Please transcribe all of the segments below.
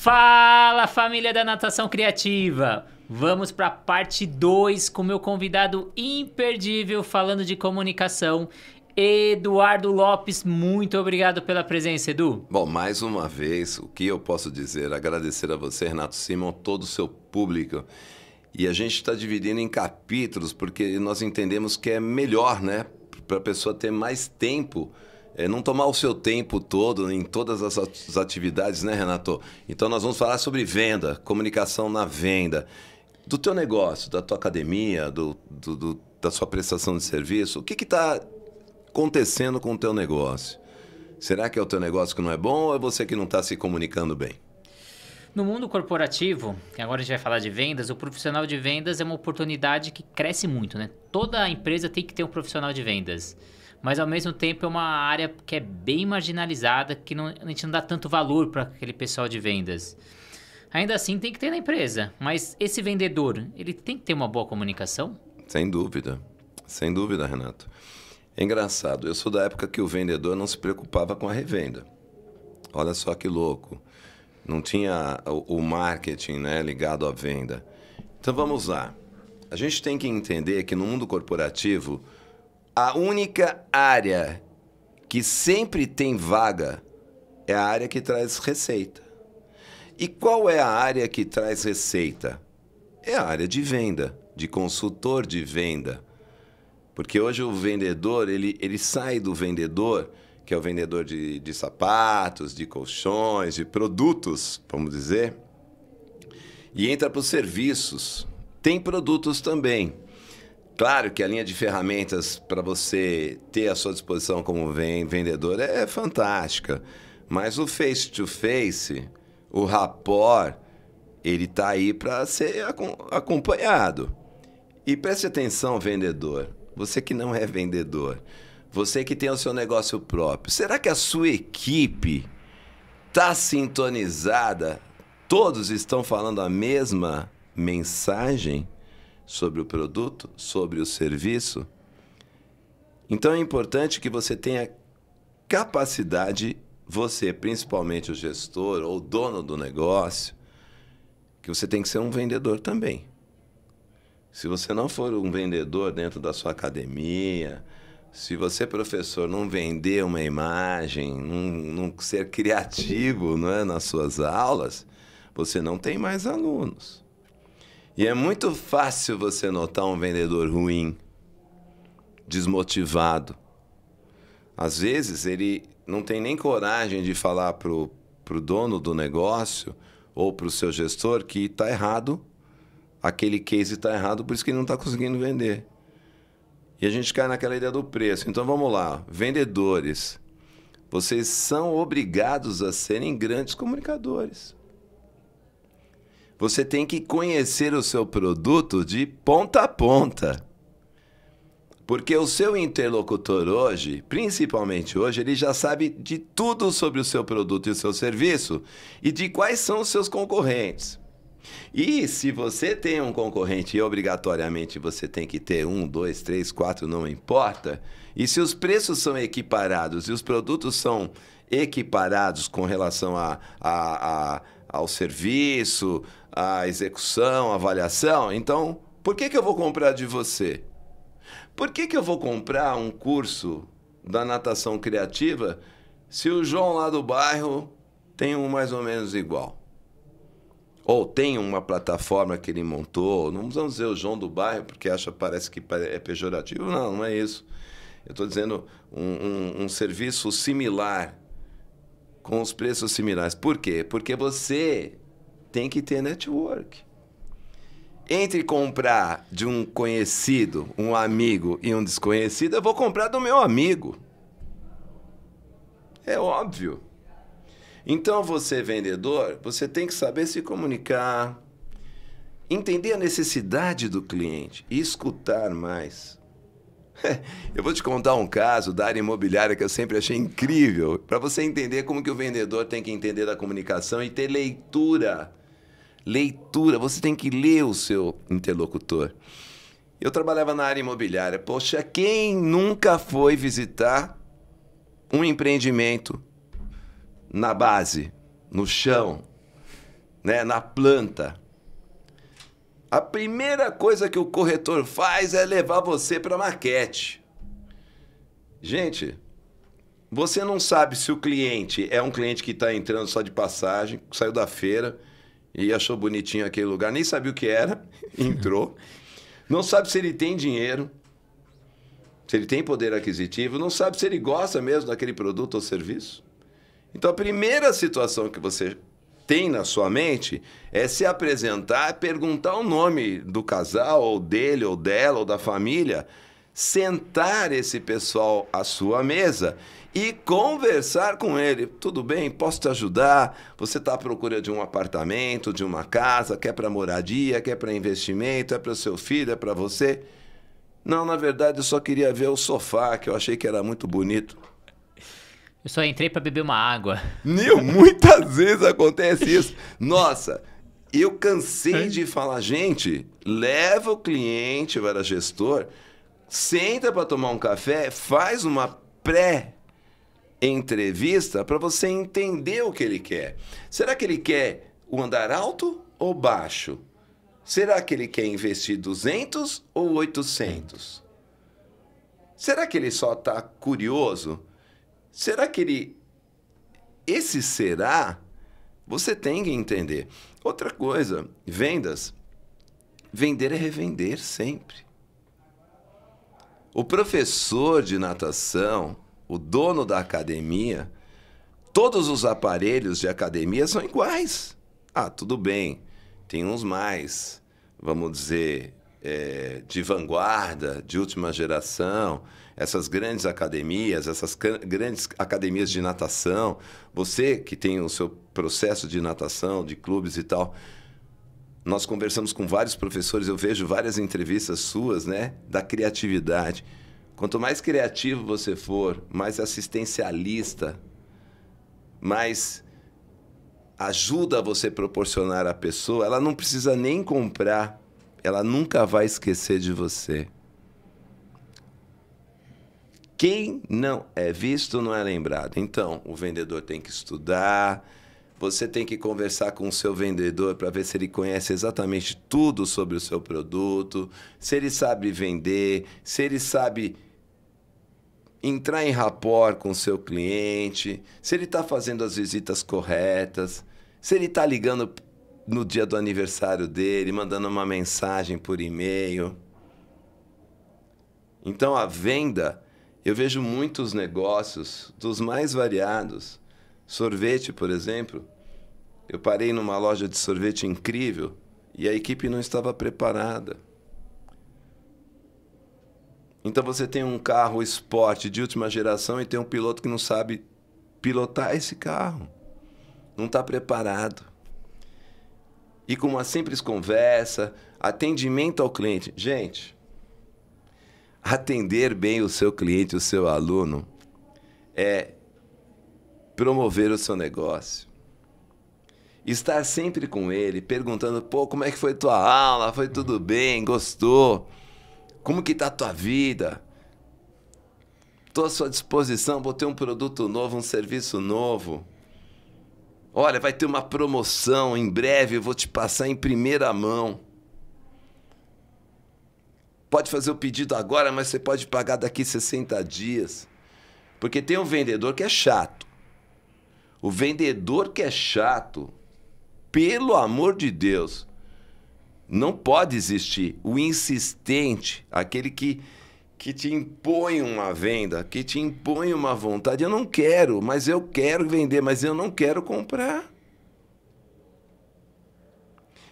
Fala, família da Natação Criativa! Vamos para a parte 2 com meu convidado imperdível falando de comunicação, Eduardo Lopes. Muito obrigado pela presença, Edu. Bom, mais uma vez, o que eu posso dizer? Agradecer a você, Renato Simon, todo o seu público. E a gente está dividindo em capítulos porque nós entendemos que é melhor, né? Para a pessoa ter mais tempo. Não tomar o seu tempo todo em todas as atividades, né, Renato? Então nós vamos falar sobre venda, comunicação na venda, do teu negócio, da tua academia, da sua prestação de serviço. O que está acontecendo com o teu negócio? Será que é o teu negócio que não é bom ou é você que não está se comunicando bem? No mundo corporativo, que agora a gente vai falar de vendas, o profissional de vendas é uma oportunidade que cresce muito, né? Toda empresa tem que ter um profissional de vendas. Mas, ao mesmo tempo, é uma área que é bem marginalizada, que a gente não dá tanto valor para aquele pessoal de vendas. Ainda assim, tem que ter na empresa. Mas esse vendedor, ele tem que ter uma boa comunicação? Sem dúvida, Renato. É engraçado, eu sou da época que o vendedor não se preocupava com a revenda. Olha só que louco. Não tinha o marketing, né, ligado à venda. Então, vamos lá. A gente tem que entender que no mundo corporativo, a única área que sempre tem vaga é a área que traz receita. E qual é a área que traz receita? É a área de venda, de consultor de venda. Porque hoje o vendedor, ele sai do vendedor, que é o vendedor de sapatos, de colchões, de produtos, vamos dizer, e entra para os serviços. Tem produtos também. Claro que a linha de ferramentas para você ter à sua disposição como vendedor é fantástica, mas o face-to-face, o rapport, ele está aí para ser acompanhado. E preste atenção, vendedor, você que não é vendedor, você que tem o seu negócio próprio, será que a sua equipe está sintonizada? Todos estão falando a mesma mensagem sobre o produto, sobre o serviço? Então é importante que você tenha capacidade, você, principalmente o gestor ou o dono do negócio, que você tem que ser um vendedor também. Se você não for um vendedor dentro da sua academia, se você, professor, não vender uma imagem, não ser criativo, não é, nas suas aulas, você não tem mais alunos. E é muito fácil você notar um vendedor ruim, desmotivado. Às vezes ele não tem nem coragem de falar pro dono do negócio ou pro seu gestor que está errado, aquele case está errado, por isso que ele não está conseguindo vender. E a gente cai naquela ideia do preço. Então vamos lá, vendedores, vocês são obrigados a serem grandes comunicadores. Você tem que conhecer o seu produto de ponta a ponta. Porque o seu interlocutor hoje, principalmente hoje, ele já sabe de tudo sobre o seu produto e o seu serviço e de quais são os seus concorrentes. E se você tem um concorrente e obrigatoriamente você tem que ter 1, 2, 3, 4, não importa, e se os preços são equiparados e os produtos são equiparados com relação ao serviço, à execução, à avaliação, então, por que eu vou comprar de você? Por que eu vou comprar um curso da natação criativa se o João lá do bairro tem um mais ou menos igual? Ou tem uma plataforma que ele montou, não vamos dizer o João do bairro, porque parece que é pejorativo, não é isso. Eu estou dizendo um serviço similar, com os preços similares. Por quê? Porque você tem que ter network. Entre comprar de um conhecido, um amigo e um desconhecido, eu vou comprar do meu amigo. É óbvio. Então, você, vendedor, você tem que saber se comunicar, entender a necessidade do cliente e escutar mais. Eu vou te contar um caso da área imobiliária que eu sempre achei incrível, para você entender como que o vendedor tem que entender da comunicação e ter leitura. Leitura, você tem que ler o seu interlocutor. Eu trabalhava na área imobiliária. Poxa, quem nunca foi visitar um empreendimento na base, no chão, né, na planta. A primeira coisa que o corretor faz é levar você para a maquete. Gente, você não sabe se o cliente é um cliente que está entrando só de passagem, saiu da feira e achou bonitinho aquele lugar, nem sabia o que era, entrou. Não sabe se ele tem dinheiro, se ele tem poder aquisitivo, não sabe se ele gosta mesmo daquele produto ou serviço. Então, a primeira situação que você tem na sua mente é se apresentar, perguntar o nome do casal, ou dele, ou dela, ou da família, sentar esse pessoal à sua mesa e conversar com ele. Tudo bem? Posso te ajudar? Você está à procura de um apartamento, de uma casa, quer para moradia, quer para investimento, é para o seu filho, é para você? Não, na verdade eu só queria ver o sofá, que eu achei que era muito bonito. Eu só entrei para beber uma água. Nil, muitas vezes acontece isso. Nossa, eu cansei de falar, gente, leva o cliente, eu era gestor, senta para tomar um café, faz uma pré-entrevista para você entender o que ele quer. Será que ele quer o andar alto ou baixo? Será que ele quer investir 200 ou 800? Será que ele só está curioso? Será que ele... Esse será, você tem que entender. Outra coisa, vendas. Vender é revender sempre. O professor de natação, o dono da academia, todos os aparelhos de academia são iguais. Ah, tudo bem, tem uns mais, vamos dizer, de vanguarda, de última geração, essas grandes academias de natação. Você que tem o seu processo de natação, de clubes e tal, nós conversamos com vários professores, eu vejo várias entrevistas suas, né, da criatividade. Quanto mais criativo você for, mais assistencialista, mais ajuda você proporcionar à pessoa, ela não precisa nem comprar, ela nunca vai esquecer de você. Quem não é visto não é lembrado. Então, o vendedor tem que estudar, você tem que conversar com o seu vendedor para ver se ele conhece exatamente tudo sobre o seu produto, se ele sabe vender, se ele sabe entrar em rapport com o seu cliente, se ele está fazendo as visitas corretas, se ele está ligando no dia do aniversário dele, mandando uma mensagem por e-mail. Então, a venda, eu vejo muitos negócios dos mais variados. Sorvete, por exemplo. Eu parei numa loja de sorvete incrível e a equipe não estava preparada. Então você tem um carro esporte de última geração e tem um piloto que não sabe pilotar esse carro. Não está preparado. E com uma simples conversa, atendimento ao cliente. Gente, atender bem o seu cliente, o seu aluno, é promover o seu negócio. Estar sempre com ele, perguntando, pô, como é que foi tua aula? Foi tudo bem? Gostou? Como que tá a tua vida? Estou à sua disposição, vou ter um produto novo, um serviço novo. Olha, vai ter uma promoção em breve, eu vou te passar em primeira mão. Pode fazer o pedido agora, mas você pode pagar daqui 60 dias. Porque tem um vendedor que é chato. O vendedor que é chato, pelo amor de Deus, não pode existir. O insistente, aquele que te impõe uma venda, que te impõe uma vontade. Eu não quero, mas eu quero vender, mas eu não quero comprar.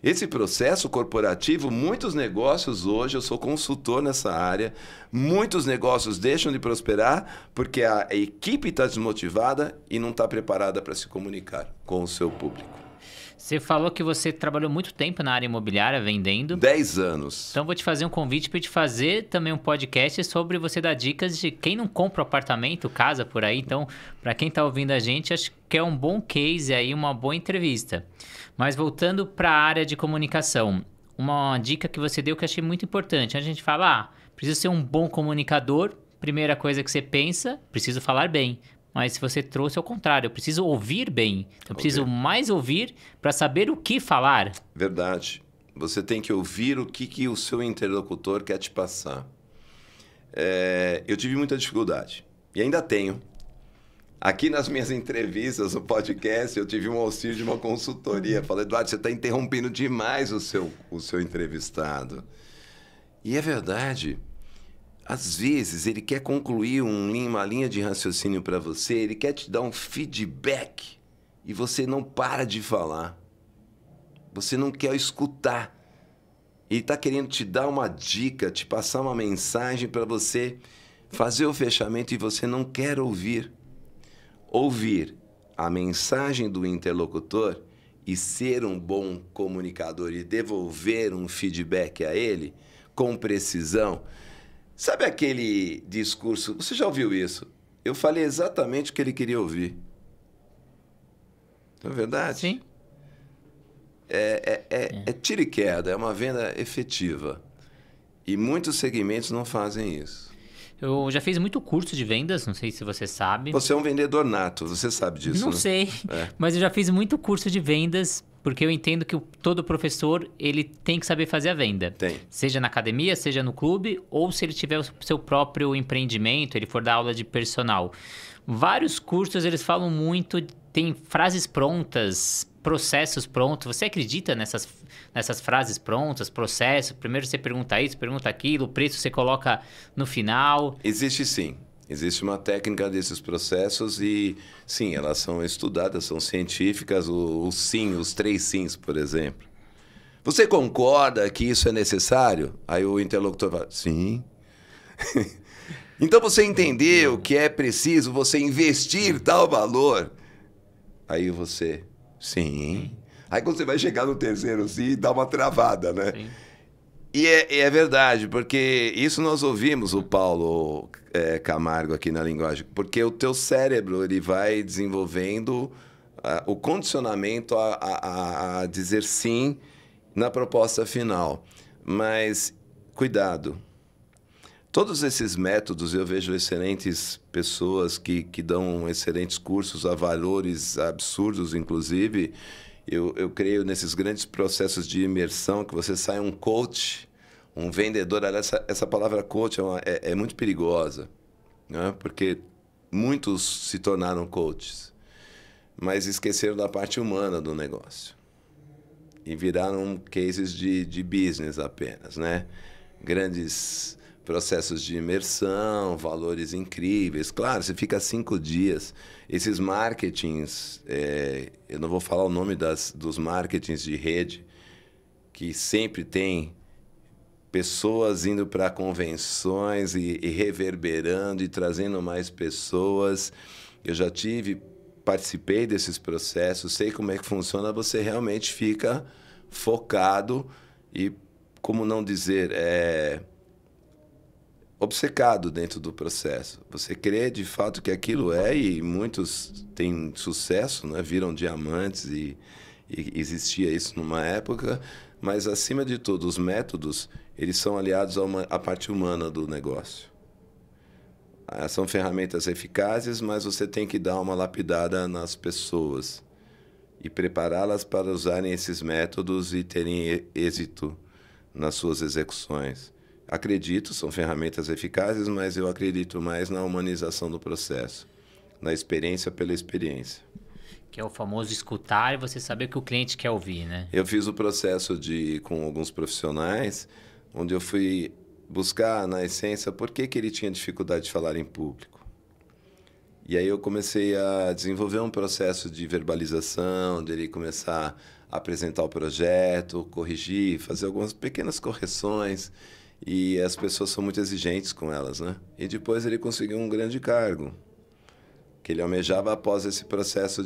Esse processo corporativo, muitos negócios hoje, eu sou consultor nessa área, muitos negócios deixam de prosperar porque a equipe está desmotivada e não está preparada para se comunicar com o seu público. Você falou que você trabalhou muito tempo na área imobiliária vendendo. 10 anos. Então vou te fazer um convite para te fazer também um podcast sobre você dar dicas de quem não compra apartamento, casa por aí. Então, para quem está ouvindo a gente, acho que é um bom case aí, uma boa entrevista. Mas voltando para a área de comunicação, uma dica que você deu que eu achei muito importante. A gente fala, precisa ser um bom comunicador. Primeira coisa que você pensa, preciso falar bem. Mas se você trouxe ao contrário, eu preciso ouvir bem. Eu preciso mais ouvir para saber o que falar. Verdade. Você tem que ouvir o que o seu interlocutor quer te passar. Eu tive muita dificuldade. E ainda tenho. Aqui nas minhas entrevistas, no podcast, eu tive um auxílio de uma consultoria. Falei, Eduardo, você está interrompendo demais o seu entrevistado. E é verdade. Às vezes, ele quer concluir uma linha de raciocínio para você, ele quer te dar um feedback e você não para de falar. Você não quer escutar. Ele está querendo te dar uma dica, te passar uma mensagem para você fazer o fechamento e você não quer ouvir. Ouvir a mensagem do interlocutor e ser um bom comunicador e devolver um feedback a ele com precisão. Sabe aquele discurso? Você já ouviu isso? Eu falei exatamente o que ele queria ouvir. Não é verdade? Sim. É tiro e queda, é uma venda efetiva. E muitos segmentos não fazem isso. Eu já fiz muito curso de vendas, não sei se você sabe. Você é um vendedor nato, você sabe disso, Não né? sei, mas eu já fiz muito curso de vendas, porque eu entendo que todo professor ele tem que saber fazer a venda. Tem. Seja na academia, seja no clube, ou se ele tiver o seu próprio empreendimento, ele for dar aula de personal. Vários cursos eles falam muito, tem frases prontas, processos prontos. Você acredita nessas frases prontas, processo? Primeiro você pergunta isso, pergunta aquilo, o preço você coloca no final. Existe sim. Existe uma técnica desses processos e, sim, elas são estudadas, são científicas. O sim, os 3 sims, por exemplo. Você concorda que isso é necessário? Aí o interlocutor fala, sim. Então você entendeu que é preciso você investir tal valor? Aí você, sim. Aí quando você vai chegar no terceiro sim, dá uma travada, né? Sim. E é verdade, porque isso nós ouvimos o Paulo Camargo aqui na linguagem, porque o teu cérebro ele vai desenvolvendo o condicionamento a dizer sim na proposta final. Mas cuidado, todos esses métodos eu vejo excelentes pessoas que dão excelentes cursos a valores absurdos, inclusive. Eu creio nesses grandes processos de imersão que você sai um coach, um vendedor. Essa palavra coach é muito perigosa, né? Porque muitos se tornaram coaches, mas esqueceram da parte humana do negócio e viraram cases de business apenas, né? Grandes processos de imersão, valores incríveis. Claro, você fica 5 dias. Esses marketings, eu não vou falar o nome dos marketings de rede, que sempre tem pessoas indo para convenções e reverberando e trazendo mais pessoas. Eu já participei desses processos, sei como é que funciona, você realmente fica focado e, como não dizer, obcecado dentro do processo. Você crê de fato que aquilo e muitos têm sucesso, né? Viram diamantes e existia isso numa época, mas acima de tudo, os métodos, eles são aliados à parte humana do negócio. São ferramentas eficazes, mas você tem que dar uma lapidada nas pessoas e prepará-las para usarem esses métodos e terem êxito nas suas execuções. Acredito, são ferramentas eficazes, mas eu acredito mais na humanização do processo, na experiência pela experiência. Que é o famoso escutar e você saber o que o cliente quer ouvir, né? Eu fiz o processo com alguns profissionais, onde eu fui buscar, na essência, por que ele tinha dificuldade de falar em público. E aí eu comecei a desenvolver um processo de verbalização, dele começar a apresentar o projeto, corrigir, fazer algumas pequenas correções. E as pessoas são muito exigentes com elas, né? E depois ele conseguiu um grande cargo, que ele almejava após esse processo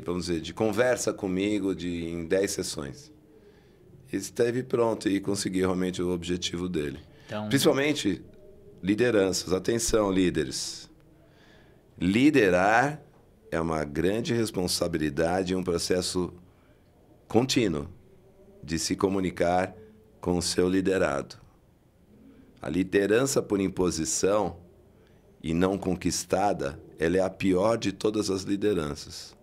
vamos dizer, de conversa comigo em 10 sessões. E esteve pronto e conseguiu realmente o objetivo dele. Então... Principalmente lideranças. Atenção, líderes. Liderar é uma grande responsabilidade e um processo contínuo de se comunicar com o seu liderado. A liderança por imposição e não conquistada, ela é a pior de todas as lideranças.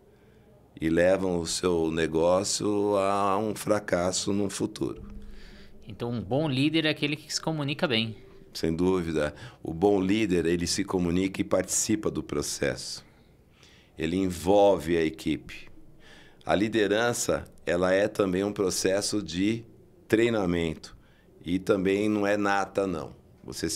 E levam o seu negócio a um fracasso no futuro. Então, um bom líder é aquele que se comunica bem. Sem dúvida. O bom líder, ele se comunica e participa do processo. Ele envolve a equipe. A liderança, ela é também um processo de treinamento. E também não é nata, não. Você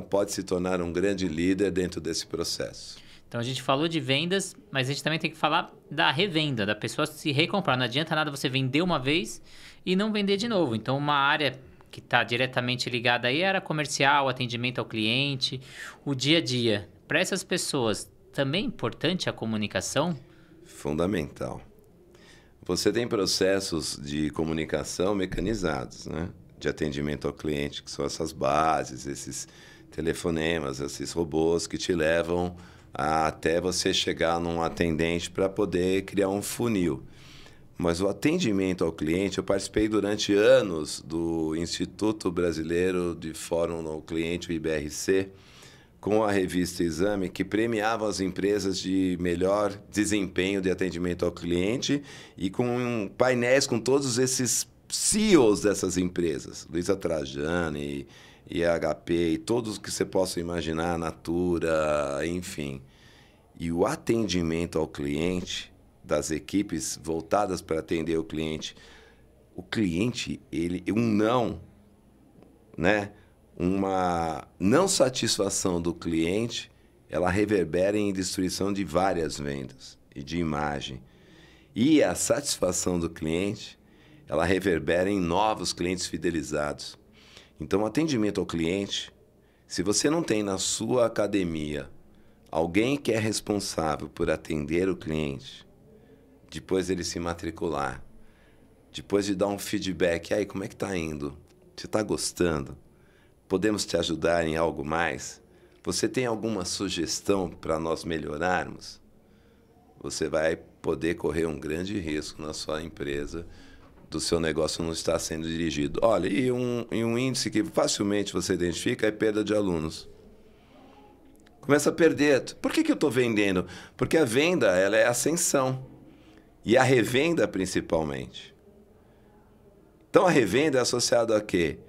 pode se tornar um grande líder dentro desse processo. Então, a gente falou de vendas, mas a gente também tem que falar da revenda, da pessoa se recomprar. Não adianta nada você vender uma vez e não vender de novo. Então, uma área que está diretamente ligada aí era comercial, atendimento ao cliente, o dia a dia. Para essas pessoas, também é importante a comunicação? Fundamental. Você tem processos de comunicação mecanizados, né? De atendimento ao cliente, que são essas bases, esses telefonemas, esses robôs que te levam até você chegar num atendente para poder criar um funil. Mas o atendimento ao cliente, eu participei durante anos do Instituto Brasileiro de Fórum ao Cliente, o IBRC, com a revista Exame, que premiava as empresas de melhor desempenho de atendimento ao cliente e com painéis com todos esses CEOs dessas empresas, Luiza Trajano e HP, e todos que você possa imaginar, Natura, enfim. E o atendimento ao cliente, das equipes voltadas para atender o cliente, uma não satisfação do cliente, ela reverbera em destruição de várias vendas e de imagem. E a satisfação do cliente, ela reverbera em novos clientes fidelizados. Então, o atendimento ao cliente, se você não tem na sua academia alguém que é responsável por atender o cliente, depois dele se matricular, depois de dar um feedback, aí, como é que está indo? Você está gostando? Podemos te ajudar em algo mais? Você tem alguma sugestão para nós melhorarmos? Você vai poder correr um grande risco na sua empresa do seu negócio não estar sendo dirigido. Olha, e um índice que facilmente você identifica é perda de alunos. Começa a perder. Por que eu estou vendendo? Porque a venda, ela é ascensão. E a revenda, principalmente. Então, a revenda é associada a quê?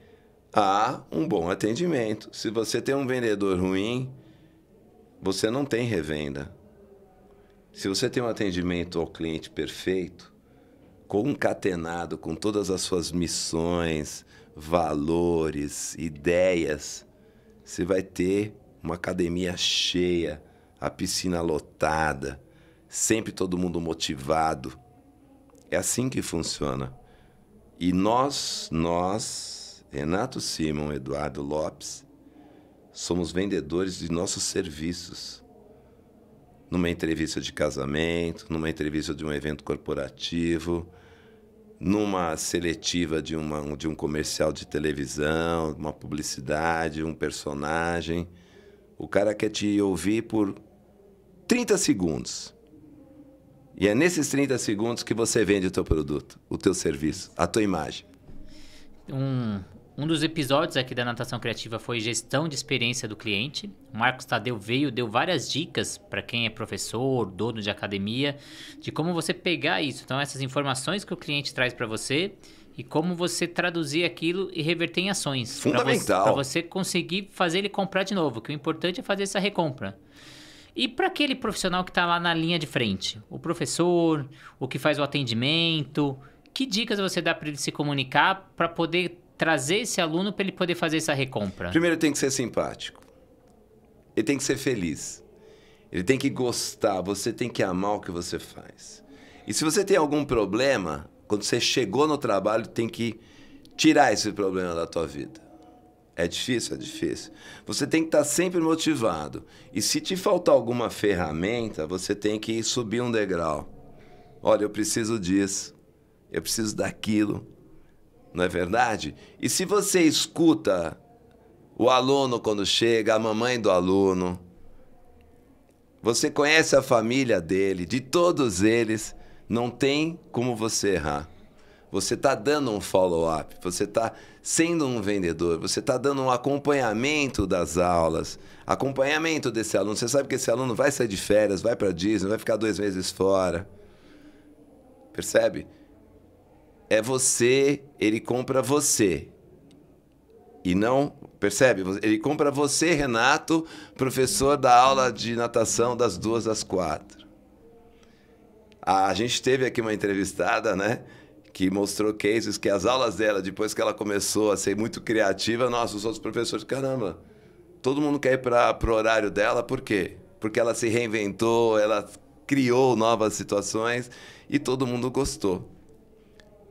A um bom atendimento. Se você tem um vendedor ruim, você não tem revenda. Se você tem um atendimento ao cliente perfeito, concatenado com todas as suas missões, valores, ideias, você vai ter uma academia cheia, a piscina lotada, sempre todo mundo motivado. É assim que funciona. E nós, Renato Simon, Eduardo Lopes, somos vendedores de nossos serviços. Numa entrevista de casamento, numa entrevista de um evento corporativo, numa seletiva de um comercial de televisão, uma publicidade, um personagem. O cara quer te ouvir por 30 segundos. E é nesses 30 segundos que você vende o teu produto, o teu serviço, a tua imagem. Um dos episódios aqui da Natação Criativa foi gestão de experiência do cliente. O Marcos Tadeu deu várias dicas para quem é professor, dono de academia, de como você pegar isso. Então, essas informações que o cliente traz para você e como você traduzir aquilo e reverter em ações. Fundamental. Para você conseguir fazer ele comprar de novo, que o importante é fazer essa recompra. E para aquele profissional que está lá na linha de frente, o professor, o que faz o atendimento, que dicas você dá para ele se comunicar para poder trazer esse aluno para ele poder fazer essa recompra? Primeiro, ele tem que ser simpático. Ele tem que ser feliz. Ele tem que gostar. Você tem que amar o que você faz. E se você tem algum problema, quando você chegou no trabalho, tem que tirar esse problema da tua vida. É difícil? É difícil. Você tem que estar sempre motivado. E se te faltar alguma ferramenta, você tem que subir um degrau. Olha, eu preciso disso. Eu preciso daquilo. Não é verdade? E se você escuta o aluno quando chega, a mamãe do aluno, você conhece a família dele, de todos eles, não tem como você errar. você está dando um follow-up, você está sendo um vendedor, você está dando um acompanhamento das aulas, acompanhamento desse aluno. Você sabe que esse aluno vai sair de férias, vai para Disney, vai ficar 2 meses fora. Percebe? É você, ele compra você. E não, percebe? Ele compra você, Renato, professor da aula de natação das 2 às 4. A gente teve aqui uma entrevistada, né? Que mostrou cases que as aulas dela, depois que ela começou a ser muito criativa, nossa, os outros professores, caramba, todo mundo quer ir para o horário dela, por quê? Porque ela se reinventou, ela criou novas situações e todo mundo gostou.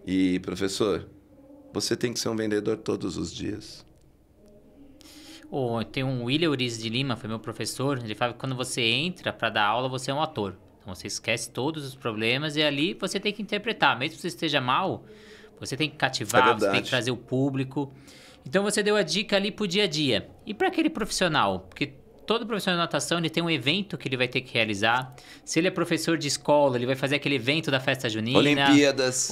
E, professor, você tem que ser um vendedor todos os dias. Tem um William Uriz de Lima, foi meu professor, ele fala que quando você entra para dar aula, você é um ator. Então você esquece todos os problemas e ali você tem que interpretar. Mesmo que você esteja mal, você tem que cativar, você tem que trazer o público. Então você deu a dica ali pro dia a dia. E para aquele profissional? Porque todo profissional de natação ele tem um evento que ele vai ter que realizar. Se ele é professor de escola, ele vai fazer aquele evento da festa junina. Olimpíadas.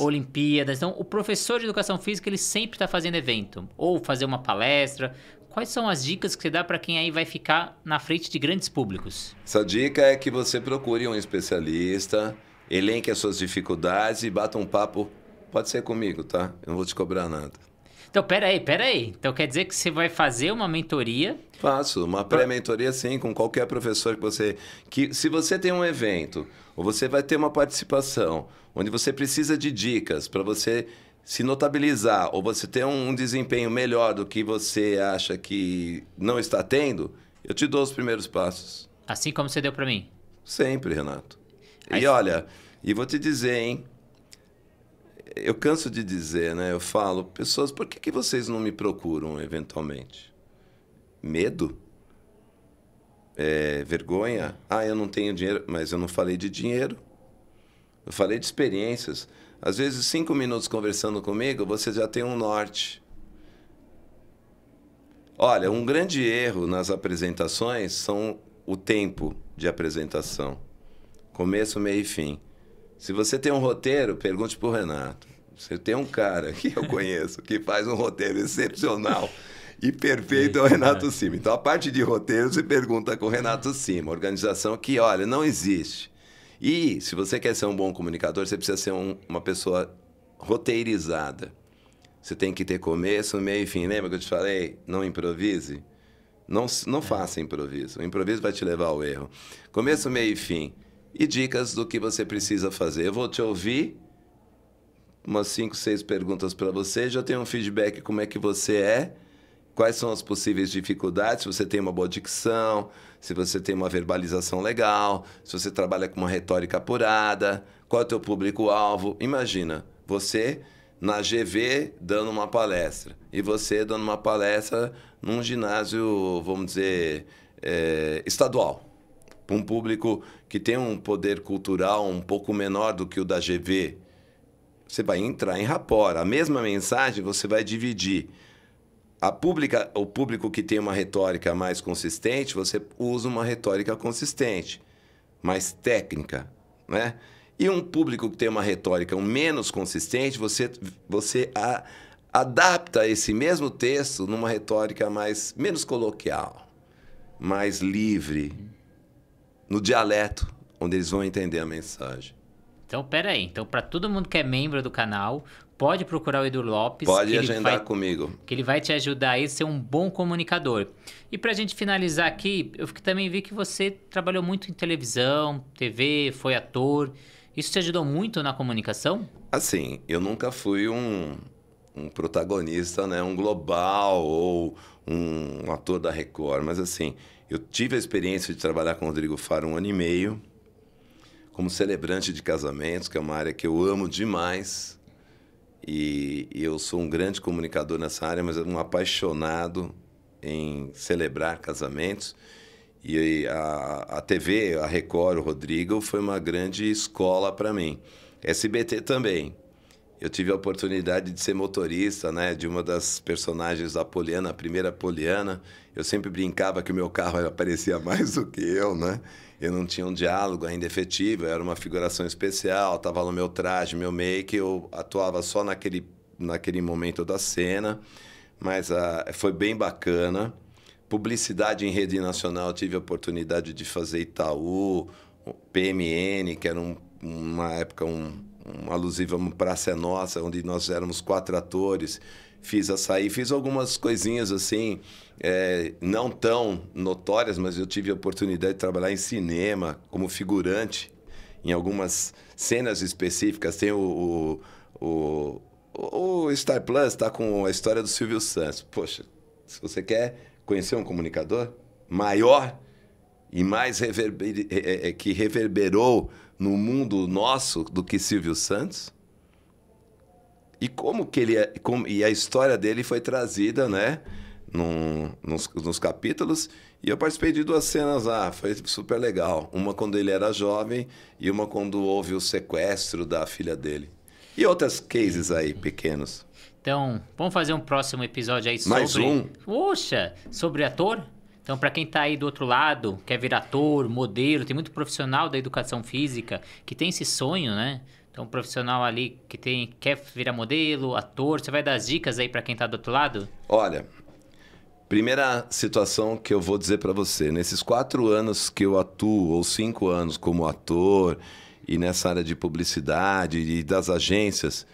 Então o professor de educação física ele sempre está fazendo evento. Ou fazer uma palestra. Quais são as dicas que você dá para quem aí vai ficar na frente de grandes públicos? Essa dica é que você procure um especialista, elenque as suas dificuldades e bata um papo. Pode ser comigo, tá? Eu não vou te cobrar nada. Então, peraí. Então quer dizer que você vai fazer uma mentoria? Faço, uma pré-mentoria sim, com qualquer professor que você... se você tem um evento, ou você vai ter uma participação, onde você precisa de dicas para você se notabilizar, ou você ter um desempenho melhor do que você acha que não está tendo, eu te dou os primeiros passos. Assim como você deu para mim? Sempre, Renato. E olha, e vou te dizer, hein? Eu canso de dizer, né? Eu falo, pessoas, por que vocês não me procuram eventualmente? Medo? Vergonha? Eu não tenho dinheiro. Mas eu não falei de dinheiro. Eu falei de experiências. Às vezes, 5 minutos conversando comigo, você já tem um norte. Olha, um grande erro nas apresentações são o tempo de apresentação. Começo, meio e fim. Se você tem um roteiro, pergunte para o Renato. Você tem um cara que eu conheço que faz um roteiro excepcional e perfeito, é o Renato Cima. Então, a parte de roteiro, você pergunta com o Renato Cima. Organização que, olha, não existe. E, se você quer ser um bom comunicador, você precisa ser uma pessoa roteirizada. Você tem que ter começo, meio e fim. Lembra que eu te falei? Não improvise. Não faça improviso. O improviso vai te levar ao erro. Começo, meio e fim. E dicas do que você precisa fazer. Eu vou te ouvir, umas 5, 6 perguntas para você. Já tenho um feedback como é que você é. Quais são as possíveis dificuldades, se você tem uma boa dicção, se você tem uma verbalização legal, se você trabalha com uma retórica apurada, qual é o teu público-alvo. Imagina, você na GV dando uma palestra e você dando uma palestra num ginásio, vamos dizer, estadual, para um público que tem um poder cultural um pouco menor do que o da GV. Você vai entrar em rapport. A mesma mensagem você vai dividir. O público que tem uma retórica mais consistente, você usa uma retórica consistente, mais técnica, né? E um público que tem uma retórica menos consistente, você adapta esse mesmo texto numa retórica menos coloquial, mais livre, no dialeto, onde eles vão entender a mensagem. Então, peraí. Então, para todo mundo que é membro do canal, pode procurar o Edu Lopes. Pode agendar comigo. Que ele vai te ajudar a ser um bom comunicador. E para a gente finalizar aqui, eu também vi que você trabalhou muito em televisão, TV, foi ator. Isso te ajudou muito na comunicação? Assim, eu nunca fui um protagonista, né? Um global ou um ator da Record. Mas assim, eu tive a experiência de trabalhar com o Rodrigo Faro 1 ano e meio. Como celebrante de casamentos, que é uma área que eu amo demais. E eu sou um grande comunicador nessa área, mas um apaixonado em celebrar casamentos. E a TV, a Record, o Rodrigo, foi uma grande escola para mim. SBT também. eu tive a oportunidade de ser motorista, né, de uma das personagens da Poliana, a primeira Poliana. Eu sempre brincava que o meu carro parecia mais do que eu, né? Eu não tinha um diálogo ainda efetivo, eu era uma figuração especial, estava no meu traje, meu make, eu atuava só naquele momento da cena, mas foi bem bacana. Publicidade em rede nacional, eu tive a oportunidade de fazer Itaú, PMN, que era uma época um alusivo a uma Praça é Nossa, onde nós éramos 4 atores. Fiz Açaí, fiz algumas coisinhas assim, não tão notórias, mas eu tive a oportunidade de trabalhar em cinema como figurante em algumas cenas específicas. Tem o Star Plus está com a história do Silvio Santos. Poxa, se você quer conhecer um comunicador maior e mais que reverberou no mundo nosso do que Silvio Santos, e como que e a história dele foi trazida, né, nos capítulos, e eu participei de 2 cenas lá, foi super legal. Uma quando ele era jovem e uma quando houve o sequestro da filha dele. E outras cases aí, pequenos. Então, vamos fazer um próximo episódio aí sobre... Mais um? Poxa, sobre ator? Então, para quem tá aí do outro lado, quer vir ator, modelo, tem muito profissional da educação física que tem esse sonho, né? Então, um profissional ali que quer virar modelo, ator, você vai dar as dicas aí para quem tá do outro lado? Olha, primeira situação que eu vou dizer para você, nesses 4 anos que eu atuo, ou 5 anos como ator, e nessa área de publicidade e das agências,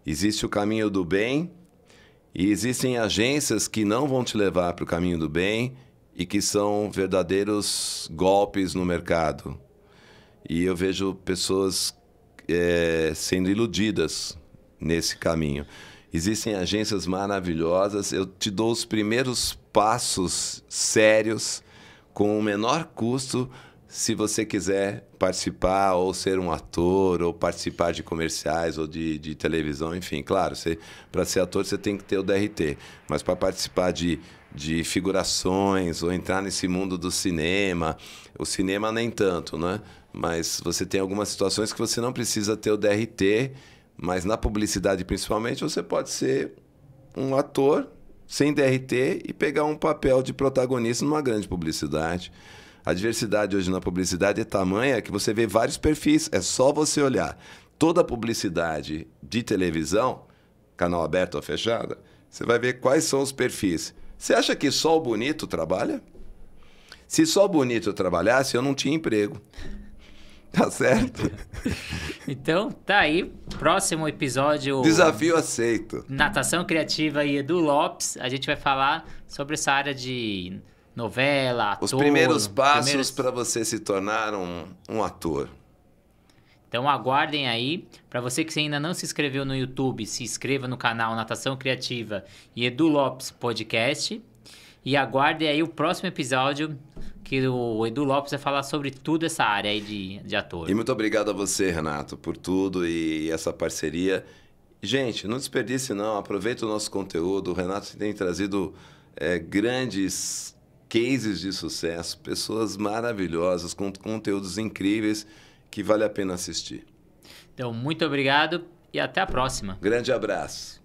existe o caminho do bem e existem agências que não vão te levar para o caminho do bem e que são verdadeiros golpes no mercado. E eu vejo pessoas sendo iludidas nesse caminho. Existem agências maravilhosas, eu te dou os primeiros passos sérios com o menor custo se você quiser participar ou ser um ator ou participar de comerciais ou de televisão, enfim. Claro, para ser ator você tem que ter o DRT, mas para participar de figurações ou entrar nesse mundo do cinema, o cinema nem tanto, né? Mas você tem algumas situações que você não precisa ter o DRT, mas na publicidade principalmente você pode ser um ator sem DRT e pegar um papel de protagonista numa grande publicidade. A diversidade hoje na publicidade é tamanha que você vê vários perfis, é só você olhar. Toda publicidade de televisão, canal aberto ou fechado, você vai ver quais são os perfis. Você acha que só o bonito trabalha? Se só o bonito trabalhasse, eu não tinha emprego. Tá certo? Então, tá aí. Próximo episódio... Desafio aceito. Natação Criativa e Edu Lopes. A gente vai falar sobre essa área de novela, ator... Os primeiros passos para você se tornar um ator. Então aguardem aí. Para você que ainda não se inscreveu no YouTube, se inscreva no canal Natação Criativa e Edu Lopes Podcast. E aguardem aí o próximo episódio que o Edu Lopes vai falar sobre tudo essa área aí de ator. E muito obrigado a você, Renato, por tudo e essa parceria. Gente, não desperdice não, aproveita o nosso conteúdo. O Renato tem trazido grandes cases de sucesso, pessoas maravilhosas, com conteúdos incríveis que vale a pena assistir. Então, muito obrigado e até a próxima. Grande abraço.